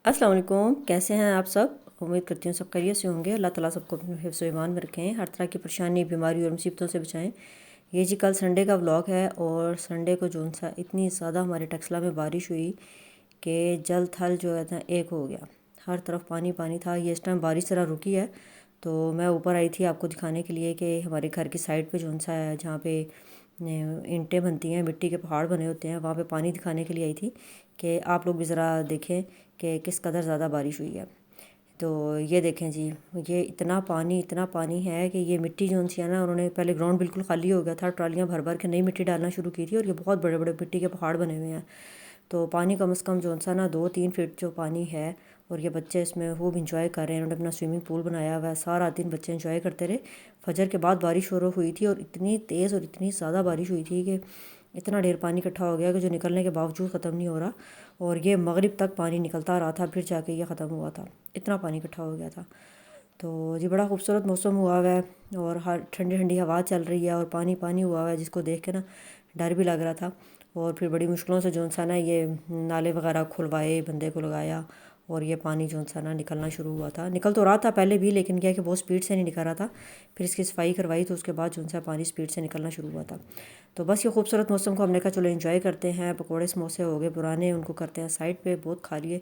अस्सलाम वालेकुम। कैसे हैं आप सब? उम्मीद करती हूँ सब खैरियत से होंगे। अल्लाह ताला सबको अपने हिफ्ज़ व ईमान में रखें, हर तरह की परेशानी, बीमारी और मुसीबतों से बचाएं। ये जी कल संडे का व्लॉग है और संडे को जो सा इतनी ज़्यादा हमारे टक्सला में बारिश हुई कि जल थल जो है ना एक हो गया। हर तरफ पानी पानी था। ये इस टाइम बारिश ज़रा रुकी है तो मैं ऊपर आई थी आपको दिखाने के लिए कि हमारे घर की साइड पे जो सा है जहाँ पे ईंटें बनती हैं, मिट्टी के पहाड़ बने होते हैं, वहाँ पे पानी दिखाने के लिए आई थी कि आप लोग भी ज़रा देखें कि किस कदर ज़्यादा बारिश हुई है। तो ये देखें जी, ये इतना पानी है कि ये मिट्टी जो सी है ना, उन्होंने पहले ग्राउंड बिल्कुल खाली हो गया था, ट्रालियाँ भर भर के नई मिट्टी डालना शुरू की थी और ये बहुत बड़े बड़े मिट्टी के पहाड़ बने हुए हैं। तो पानी कम से कम जो सा ना 2-3 फीट जो पानी है और ये बच्चे इसमें खूब इंजॉय कर रहे हैं। उन्होंने अपना स्विमिंग पूल बनाया हुआ है, सारा दिन बच्चे इंजॉय करते रहे। फजर के बाद बारिश शुरू हुई थी और इतनी तेज़ और इतनी ज़्यादा बारिश हुई थी कि इतना ढेर पानी इकट्ठा हो गया कि जो निकलने के बावजूद ख़त्म नहीं हो रहा और ये मगरिब तक पानी निकलता रहा था, फिर जाके ये ख़त्म हुआ था। इतना पानी इकट्ठा हो गया था। तो जी बड़ा खूबसूरत मौसम हुआ हुआ है और हर ठंडी ठंडी हवा चल रही है और पानी पानी हुआ हुआ है, जिसको देख के ना डर भी लग रहा था। और फिर बड़ी मुश्किलों से जो सा ना ये नाले वगैरह खुलवाए, बंदे को लगाया और ये पानी जो सा ना निकलना शुरू हुआ था। निकल तो रहा था पहले भी, लेकिन क्या कि बहुत स्पीड से नहीं निकल रहा था। फिर इसकी सफाई करवाई तो उसके बाद जो सा पानी स्पीड से निकलना शुरू हुआ था। तो बस ये खूबसूरत मौसम को हमने कहा चलो एंजॉय करते हैं। पकोड़े समोसे हो गए पुराने, उनको करते हैं साइड पे, बहुत खा लिए।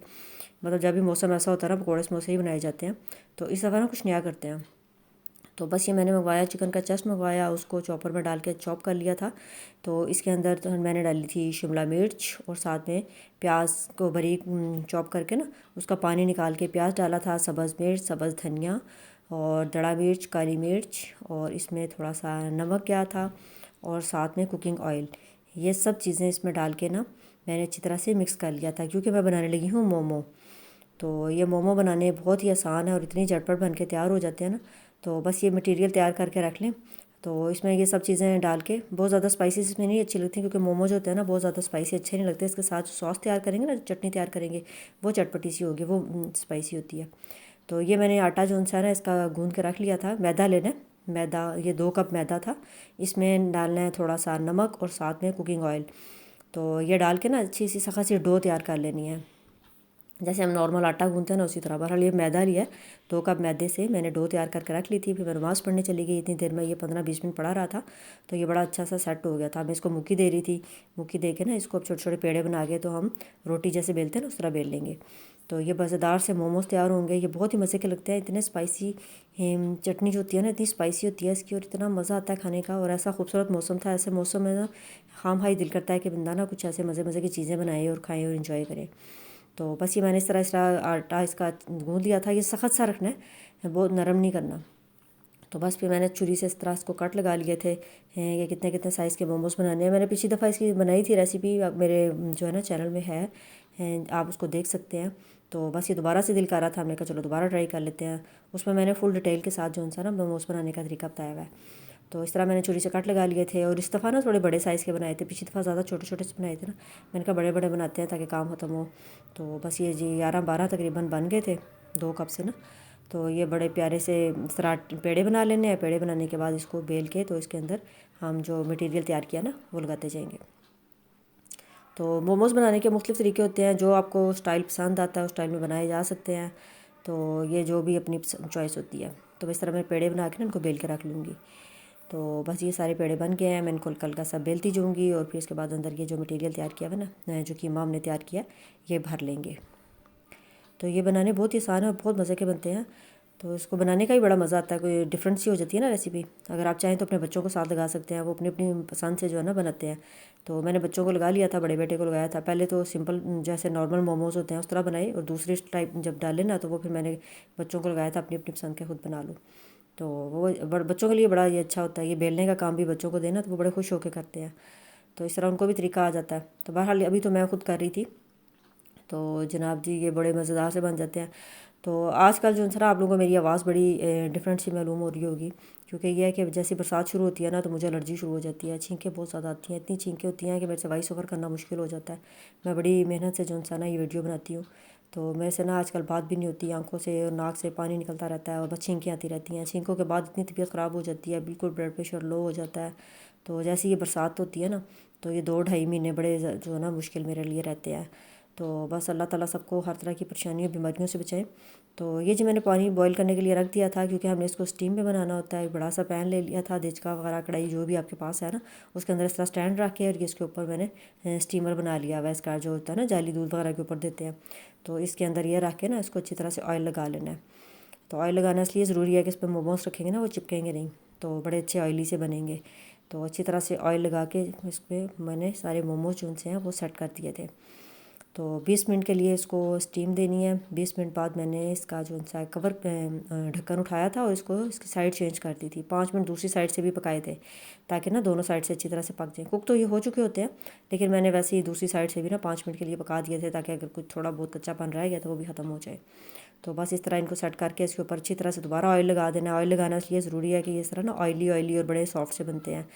मतलब जब भी मौसम ऐसा होता है ना, पकोड़े समोसे ही बनाए जाते हैं। तो इस दफ़ा ना कुछ नया करते हैं। तो बस ये मैंने मंगवाया, चिकन का चेस्ट मंगवाया, उसको चॉपर में डाल के चॉप कर लिया था। तो इसके अंदर तो मैंने डाली थी शिमला मिर्च और साथ में प्याज को बारीक चॉप करके ना उसका पानी निकाल के प्याज डाला था, सब्ज़ मिर्च, सब्ज़ धनिया और दड़ा मिर्च, काली मिर्च और इसमें थोड़ा सा नमक गया था और साथ में कुकिंग ऑयल। ये सब चीज़ें इसमें डाल के ना मैंने अच्छी तरह से मिक्स कर लिया था, क्योंकि मैं बनाने लगी हूँ मोमो। तो ये मोमो बनाने बहुत ही आसान है और इतनी झटपट बन के तैयार हो जाते हैं ना। तो बस ये मटेरियल तैयार करके रख लें। तो इसमें ये सब चीज़ें डाल के, बहुत ज़्यादा स्पाइसेस इसमें नहीं अच्छी लगती, क्योंकि मोमो जो होते हैं ना बहुत ज़्यादा स्पाइसी अच्छे नहीं लगते। इसके साथ सॉस तैयार करेंगे ना, चटनी तैयार करेंगे, वो चटपटी सी होगी, वो स्पाइसी होती है। तो ये मैंने आटा जो सा है ना इसका गूँध के रख लिया था। मैदा लेना है, मैदा ये 2 कप मैदा था। इसमें डालना है थोड़ा सा नमक और साथ में कुकिंग ऑयल। तो ये डाल के ना अच्छी सी सख्त सी डो तैयार कर लेनी है, जैसे हम नॉर्मल आटा गूंथते हैं ना उसी तरह। बहरहाल ये मैदा लिया है, 2 कप मैदे से मैंने डो तैयार करके रख ली थी। फिर मैं नमाज़ पढ़ने चली गई, इतनी देर में ये 15-20 मिनट पड़ा रहा था। तो ये बड़ा अच्छा सा सेट हो गया था। मैं इसको मुक्की दे रही थी, मुक्की दे के ना इसको अब छोटे छोटे पेड़े बना के, तो हम रोटी जैसे बेलते हैं ना उस तरह बेल लेंगे। तो ये मज़ेदार से मोमोज़ तैयार होंगे। ये बहुत ही मज़े के लगते हैं, इतने स्पाइसी। चटनी जो होती है ना इतनी स्पाइसी होती है इसकी और इतना मज़ा आता है खाने का। और ऐसा खूबसूरत मौसम था, ऐसे मौसम में ना खाम खाई दिल करता है कि बंदा ना कुछ ऐसे मज़े मज़े की चीज़ें बनाए और खाएँ और इन्जॉय करें। तो बस ये मैंने इस तरह आटा इसका गूँध लिया था। ये सख्त सा रखना है, बहुत नरम नहीं करना। तो बस फिर मैंने छुरी से इस तरह इसको कट लगा लिए थे कि कितने कितने साइज़ के मोमोज़ बनाने हैं। मैंने पिछली दफ़ा इसकी बनाई थी रेसिपी, मेरे जो है ना चैनल में है, आप उसको देख सकते हैं। तो बस ये दोबारा से दिल कर रहा था, हमने कहा चलो दोबारा ट्राई कर लेते हैं। उसमें मैंने फुल डिटेल के साथ जो सा ना मोमोज़ बनाने का तरीका बताया हुआ है। तो इस तरह मैंने छुरी से कट लगा लिए थे और इस दफ़ा ना थोड़े बड़े साइज़ के बनाए थे। पिछली दफ़ा ज़्यादा छोटे छोटे से बनाए थे ना, मैंने कहा बड़े बड़े बनाते हैं ताकि काम ख़त्म हो। तो बस ये जी 11-12 तकरीबन बन गए थे 2 कप से ना। तो ये बड़े प्यारे से इस तरह पेड़े बना लेने हैं। पेड़े बनाने के बाद इसको बेल के तो इसके अंदर हम जो मटेरियल तैयार किया ना वो लगाते जाएंगे। तो मोमोज़ बनाने के मुख्तलिफ़ तरीके होते हैं, जो आपको स्टाइल पसंद आता है उस स्टाइल में बनाए जा सकते हैं। तो ये जो भी अपनी चॉइस होती है। तो इस तरह मैं पेड़े बना के ना इनको बेल के रख लूँगी। तो बस ये सारे पेड़े बन गए हैं। मैं इनको हल्का सा बेलती जाऊँगी और फिर इसके बाद अंदर ये जो मटेरियल तैयार किया हुआ ना, जो कीमा हमने तैयार किया, ये भर लेंगे। तो ये बनाने बहुत ही आसान है और बहुत मज़े के बनते हैं। तो इसको बनाने का ही बड़ा मज़ा आता है, कोई डिफरेंट सी हो जाती है ना रेसिपी। अगर आप चाहें तो अपने बच्चों को साथ लगा सकते हैं, वो अपनी अपनी पसंद से जो है ना बनाते हैं। तो मैंने बच्चों को लगा लिया था, बड़े बेटे को लगाया था। पहले तो सिंपल जैसे नॉर्मल मोमोज़ होते हैं उस तरह बनाए और दूसरी टाइप जब डाले ना तो वो फिर मैंने बच्चों को लगाया था अपनी अपनी पसंद के, खुद बना लो। तो वो बच्चों के लिए बड़ा ये अच्छा होता है, ये बेलने का काम भी बच्चों को देना तो वो बड़े खुश होकर करते हैं। तो इस तरह उनको भी तरीका आ जाता है। तो बहरहाल अभी तो मैं खुद कर रही थी। तो जनाब जी ये बड़े मज़ेदार से बन जाते हैं। तो आजकल जो है आप लोगों को मेरी आवाज़ बड़ी डिफरेंट सी मालूम हो रही होगी, क्योंकि यह है कि जैसे बरसात शुरू होती है ना तो मुझे एलर्जी शुरू हो जाती है। छींकें बहुत ज़्यादा आती हैं, इतनी छींकें होती हैं कि मेरे से वॉइस ओवर करना मुश्किल हो जाता है। मैं बड़ी मेहनत से जो ना ये वीडियो बनाती हूँ। तो मेरे से ना आजकल बात भी नहीं होती, आंखों से और नाक से पानी निकलता रहता है और बस छींकें आती रहती हैं। छींकों के बाद इतनी तबीयत ख़राब हो जाती है, बिल्कुल ब्लड प्रेशर लो हो जाता है। तो जैसे ये बरसात होती है ना तो ये 2-2.5 महीने बड़े जो है ना मुश्किल मेरे लिए रहते हैं। तो बस अल्लाह ताला सबको हर तरह की परेशानियों बीमारियों से बचाएं। तो ये जी मैंने पानी बॉईल करने के लिए रख दिया था, क्योंकि हमने इसको स्टीम में बनाना होता है। एक बड़ा सा पैन ले लिया था, देचका वगैरह कढ़ाई जो भी आपके पास है ना, उसके अंदर इस तरह स्टैंड रख के और इसके ऊपर मैंने स्टीमर बना लिया हुआ। इसका जो होता है ना जाली दूध वगैरह के ऊपर देते हैं, तो इसके अंदर ये रख के ना इसको अच्छी तरह से ऑयल लगा लेना है। तो ऑयल लगाना इसलिए ज़रूरी है कि इस पर मोमोज रखेंगे ना वो चिपकेंगे नहीं, तो बड़े अच्छे ऑयली से बनेंगे। तो अच्छी तरह से ऑयल लगा के इस पर मैंने सारे मोमोज जो से हैं वो सेट कर दिए थे। तो 20 मिनट के लिए इसको स्टीम देनी है। 20 मिनट बाद मैंने इसका जो सा कवर ढक्कन उठाया था और इसकी साइड चेंज कर दी थी। 5 मिनट दूसरी साइड से भी पकाए थे, ताकि ना दोनों साइड से अच्छी तरह से पक जाए। कुक तो ये हो चुके होते हैं, लेकिन मैंने वैसे ही दूसरी साइड से भी ना 5 मिनट के लिए पका दिए थे, ताकि अगर कुछ थोड़ा बहुत कच्चापन रह गया तो वो भी ख़त्म हो जाए। तो बस इस तरह इनको सेट करके इसके ऊपर अच्छी तरह से दोबारा ऑयल लगा देना है। ऑयल लगाना इसलिए ज़रूरी है कि ये इस तरह ना ऑयली ऑयली और बड़े सॉफ्ट से बनते हैं।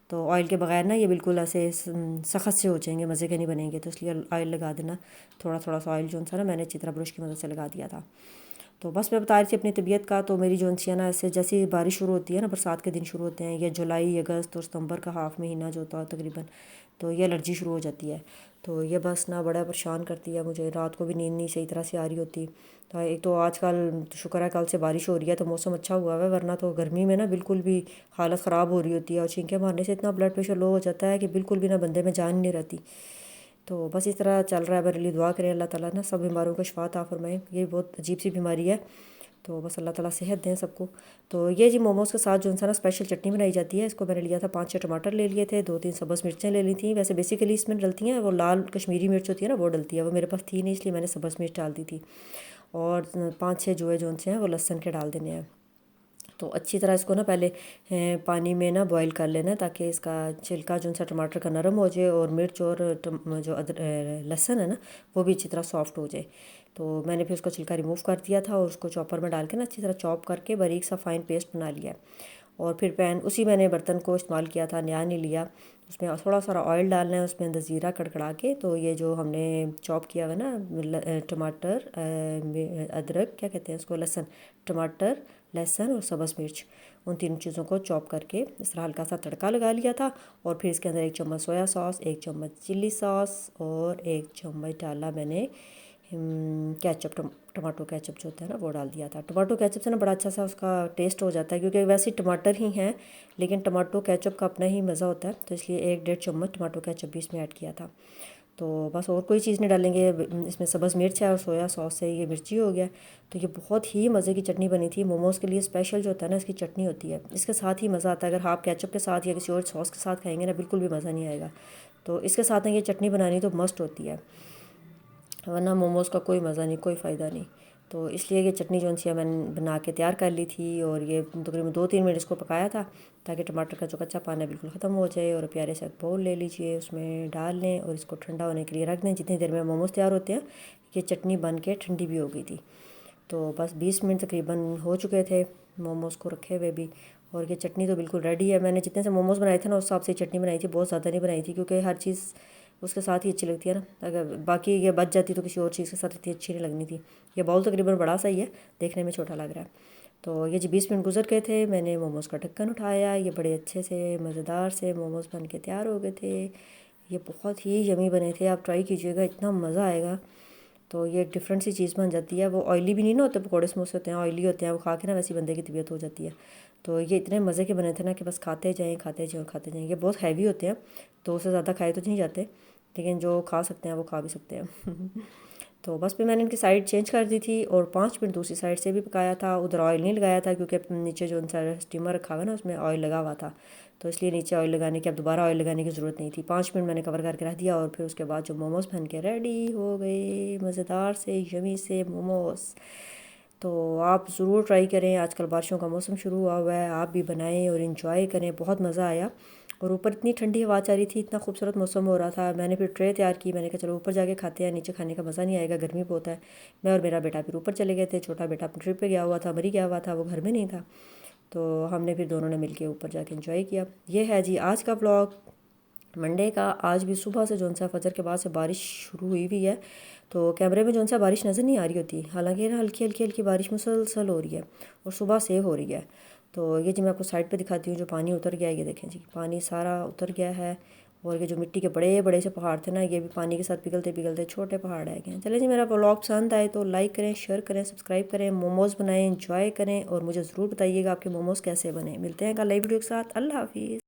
तो ऑयल के बगैर ना ये बिल्कुल ऐसे सख्त से हो जाएंगे, मज़े के नहीं बनेंगे। तो इसलिए ऑयल लगा देना, थोड़ा थोड़ा सा ऑयल जो सा ना मैंने अच्छी तरह ब्रश की मदद से लगा दिया था। तो बस मैं बता रही थी अपनी तबीयत का। तो मेरी जो है ना, ऐसे जैसे बारिश शुरू होती है ना, बरसात के दिन शुरू होते हैं, या जुलाई अगस्त और सितंबर का हाफ महीना जो होता है तकरीबन, तो ये एलर्जी शुरू हो जाती है। तो ये बस ना बड़ा परेशान करती है मुझे। रात को भी नींद नहीं सही तरह से आ रही होती। तो एक तो आजकल शुक्र है कल से बारिश हो रही है, तो मौसम अच्छा हुआ है, वरना तो गर्मी में ना बिल्कुल भी हालत ख़राब हो रही होती है। और छींके मारने से इतना ब्लड प्रेशर लो हो जाता है कि बिल्कुल भी ना बंदे में जान नहीं रहती। तो बस इस तरह चल रहा है। मेरे लिए दुआ करें अल्लाह ताला ना सब बीमारों को शिफा अता फरमाए। ये बहुत अजीब सी बीमारी है, तो बस अल्लाह ताला सेहत दें सबको। तो ये जी मोमोज़ के साथ जो है ना स्पेशल चटनी बनाई जाती है। इसको मैंने लिया था 5-6 टमाटर ले लिए थे, 2-3 सब्ज़ मिर्चें ले ली थी। वैसे बेसिकली इसमें डलती हैं वो लाल कश्मीरी मिर्च होती है ना, वो डलती है। वो मेरे पास थी नहीं, इसलिए मैंने सब्ज़ मिर्च डाल दी थी। और 5-6 जो है जो हैं वो लहसुन के डाल देने हैं। तो अच्छी तरह इसको ना पहले पानी में ना बॉईल कर लेना, ताकि इसका छिलका जो सा टमाटर का नरम हो जाए, और मिर्च और जो लहसुन है ना वो भी अच्छी तरह सॉफ्ट हो जाए। तो मैंने फिर उसका छिलका रिमूव कर दिया था, और उसको चॉपर में डाल के ना अच्छी तरह चॉप करके बारीक सा फाइन पेस्ट बना लिया। और फिर पैन उसी मैंने बर्तन को इस्तेमाल किया था, नया नहीं लिया। उसमें थोड़ा सा ऑयल डालना है, उसमें अंदर ज़ीरा कड़कड़ा के। तो ये जो हमने चॉप किया हुआ ना टमाटर, अदरक क्या कहते हैं उसको, लहसुन, टमाटर, लहसुन और सब्ज़ मिर्च, उन तीन चीज़ों को चॉप करके इस तरह हल्का सा तड़का लगा लिया था। और फिर इसके अंदर 1 चम्मच सोया सॉस, 1 चम्मच चिल्ली सॉस, और 1 चम्मच डाला मैंने केचप, टमाटो केचप जो होता है ना वो डाल दिया था। टमाटो केचप से ना बड़ा अच्छा सा उसका टेस्ट हो जाता है, क्योंकि वैसे टमाटर ही हैं, लेकिन टमाटो केचप का अपना ही मज़ा होता है। तो इसलिए 1-1.5 चम्मच टमाटो केचप भी इसमें ऐड किया था। तो बस और कोई चीज़ नहीं डालेंगे इसमें। सब्ज़ मिर्च है और सोया सॉस से ये मिर्ची हो गया। तो ये बहुत ही मज़े की चटनी बनी थी। मोमोज़ के लिए स्पेशल जो होता है ना इसकी चटनी होती है, इसके साथ ही मज़ा आता है। अगर आप केचप के साथ या किसी और सॉस के साथ खाएंगे ना, बिल्कुल भी मज़ा नहीं आएगा। तो इसके साथ ना ये चटनी बनानी तो मस्ट होती है, वरना मोमोज़ का कोई मज़ा नहीं, कोई फ़ायदा नहीं। तो इसलिए ये चटनी जो सी मैंने बना के तैयार कर ली थी, और ये तकरीबन 2-3 मिनट इसको पकाया था, ताकि टमाटर का जो कच्चा पानी है बिल्कुल ख़त्म हो जाए। और प्यारे से बाउल ले लीजिए, उसमें डाल लें और इसको ठंडा होने के लिए रख दें। जितनी देर में मोमोज़ तैयार होते हैं, ये चटनी बन के ठंडी भी हो गई थी। तो बस 20 मिनट तकरीबन हो चुके थे मोमोज़ को रखे हुए भी, और ये चटनी तो बिल्कुल रेडी है। मैंने जितने से मोमोज़ बनाए थे ना उस हिसाब से चटनी बनाई थी, बहुत ज़्यादा नहीं बनाई थी, क्योंकि हर चीज़ उसके साथ ही अच्छी लगती है ना। अगर बाकी ये बच जाती तो किसी और चीज़ के साथ इतनी अच्छी नहीं लगनी थी। ये बाउल तकरीबन बड़ा सही है, देखने में छोटा लग रहा है। तो ये जी 20 मिनट गुजर गए थे, मैंने मोमोज़ का ढक्कन उठाया। ये बड़े अच्छे से मज़ेदार से मोमोज़ बन के तैयार हो गए थे। ये बहुत ही यमी बने थे, आप ट्राई कीजिएगा, इतना मज़ा आएगा। तो ये एक डिफरेंट सी चीज़ बन जाती है। वो ऑयली भी नहीं ना होते, पकौड़े समोसे होते हैं ऑयली होते हैं, वो खा के ना वैसी बंदे की तबीयत हो जाती है। तो ये इतने मज़े के बने थे ना कि बस खाते जाएँ खाते जाएँ खाते जाएँ। ये बहुत हैवी होते हैं, तो उससे ज़्यादा खाए तो नहीं जाते, लेकिन जो खा सकते हैं वो खा भी सकते हैं। तो बस फिर मैंने इनकी साइड चेंज कर दी थी, और 5 मिनट दूसरी साइड से भी पकाया था। उधर ऑयल नहीं लगाया था, क्योंकि नीचे जो उनका स्टीमर रखा हुआ ना उसमें ऑयल लगा हुआ था, तो इसलिए नीचे ऑयल लगाने की, अब दोबारा ऑयल लगाने की ज़रूरत नहीं थी। 5 मिनट मैंने कवर करके रख दिया, और फिर उसके बाद जो मोमोज़ बन के रेडी हो गए, मज़ेदार से यमी से मोमोज़। तो आप ज़रूर ट्राई करें। आजकल बारिशों का मौसम शुरू हुआ हुआ है, आप भी बनाएं और इन्जॉय करें, बहुत मज़ा आया। और ऊपर इतनी ठंडी हवा चल रही थी, इतना खूबसूरत मौसम हो रहा था। मैंने फिर ट्रे तैयार की, मैंने कहा चलो ऊपर जाके खाते हैं, नीचे खाने का मज़ा नहीं आएगा, गर्मी बहुत है। मैं और मेरा बेटा फिर ऊपर चले गए थे। छोटा बेटा अपनी ट्रिप पे गया हुआ था, मरी गया हुआ था, वो घर में नहीं था। तो हमने फिर दोनों ने मिलके ऊपर जाके एंजॉय किया। ये है जी आज का व्लॉग मंडे का। आज भी सुबह से जो सा फजर के बाद से बारिश शुरू हुई हुई है, तो कैमरे में जो सा बारिश नज़र नहीं आ रही होती, हालांकि ना हल्की हल्की हल्की बारिश मुसलसल हो रही है, और सुबह से हो रही है। तो ये जी मैं आपको साइड पे दिखाती हूँ, जो पानी उतर गया है, ये देखें जी पानी सारा उतर गया है। और ये जो मिट्टी के बड़े बड़े से पहाड़ थे ना, ये भी पानी के साथ पिघलते पिघलते छोटे पहाड़ रह गए हैं। चले जी, मेरा व्लॉग पसंद आए तो लाइक करें, शेयर करें, सब्सक्राइब करें, मोमोज़ बनाएं, इंजॉय करें और मुझे ज़रूर बताइएगा आपके मोमोज़ कैसे बने। मिलते हैं कल नई वीडियो के साथ। अल्लाह हाफिज़।